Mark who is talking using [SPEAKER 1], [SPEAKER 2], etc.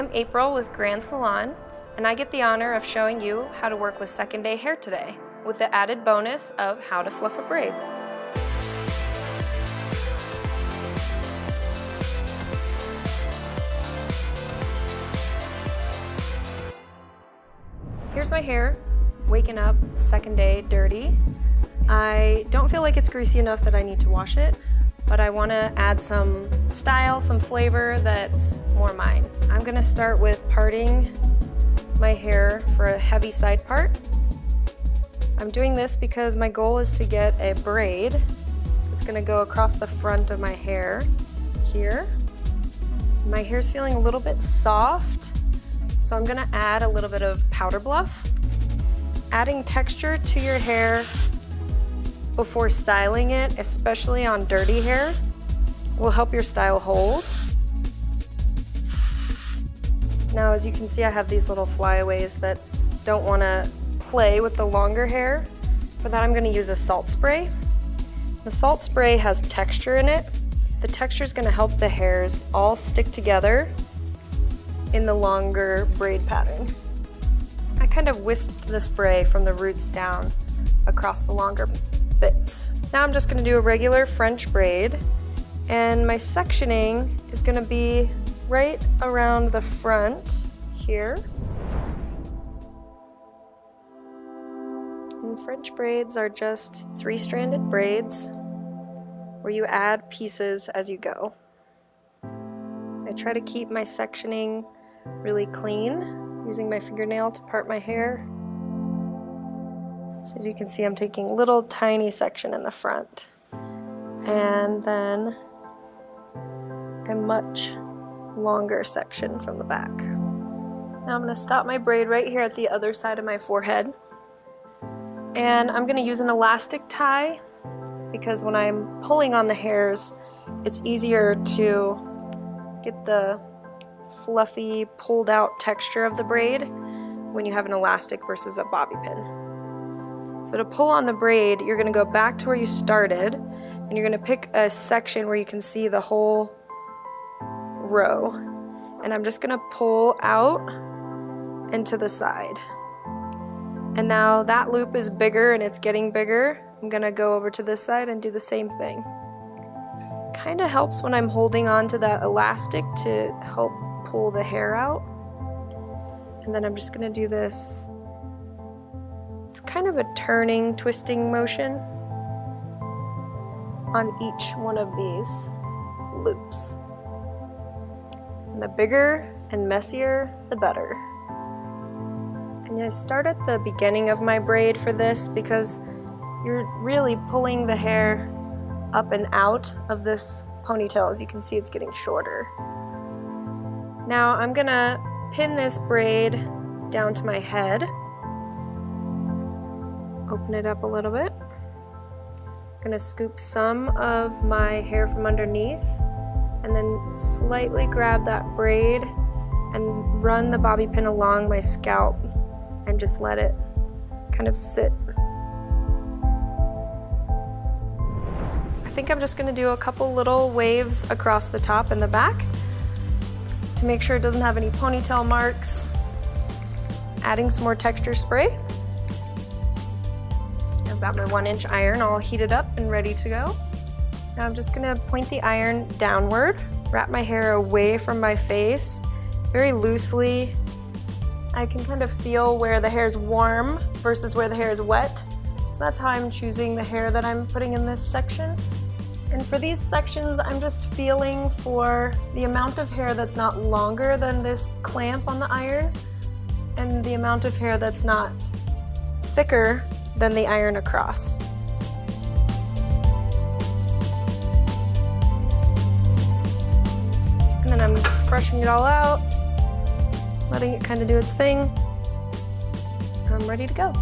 [SPEAKER 1] I'm April with Grand Salon, and I get the honor of showing you how to work with second day hair today, with the added bonus of how to fluff a braid. Here's my hair, waking up second day dirty. I don't feel like it's greasy enough that I need to wash it, but I want to add some style, some flavor that's more mine. I'm gonna start with parting my hair for a heavy side part. I'm doing this because my goal is to get a braid. It's gonna go across the front of my hair here. My hair's feeling a little bit soft, so I'm gonna add a little bit of powder bluff. Adding texture to your hair before styling it, especially on dirty hair, will help your style hold. Now, as you can see, I have these little flyaways that don't want to play with the longer hair. For that, I'm going to use a salt spray. The salt spray has texture in it. The texture is going to help the hairs all stick together in the longer braid pattern. I kind of whisked the spray from the roots down across the longer bits. Now I'm just going to do a regular French braid, and my sectioning is going to be right around the front here. And French braids are just 3-stranded braids where you add pieces as you go. I try to keep my sectioning really clean, using my fingernail to part my hair. So as you can see, I'm taking a little tiny section in the front and then a much longer section from the back. Now I'm going to stop my braid right here at the other side of my forehead, and I'm going to use an elastic tie because when I'm pulling on the hairs, it's easier to get the fluffy pulled out texture of the braid when you have an elastic versus a bobby pin. So to pull on the braid, you're going to go back to where you started, and you're going to pick a section where you can see the whole row. And I'm just going to pull out and to the side. And now that loop is bigger and it's getting bigger. I'm going to go over to this side and do the same thing. Kind of helps when I'm holding on to that elastic to help pull the hair out. And then I'm just going to do this. It's kind of a turning, twisting motion on each one of these loops. And the bigger and messier, the better. And I start at the beginning of my braid for this because you're really pulling the hair up and out of this ponytail. As you can see, it's getting shorter. Now I'm gonna pin this braid down to my head. Open it up a little bit. I'm gonna scoop some of my hair from underneath and then slightly grab that braid and run the bobby pin along my scalp and just let it kind of sit. I think I'm just gonna do a couple little waves across the top and the back to make sure it doesn't have any ponytail marks. Adding some more texture spray. I've got my 1-inch iron all heated up and ready to go. Now I'm just gonna point the iron downward, wrap my hair away from my face, very loosely. I can kind of feel where the hair is warm versus where the hair is wet. So that's how I'm choosing the hair that I'm putting in this section. And for these sections, I'm just feeling for the amount of hair that's not longer than this clamp on the iron, and the amount of hair that's not thicker than the iron across. And then I'm brushing it all out, letting it kind of do its thing. I'm ready to go.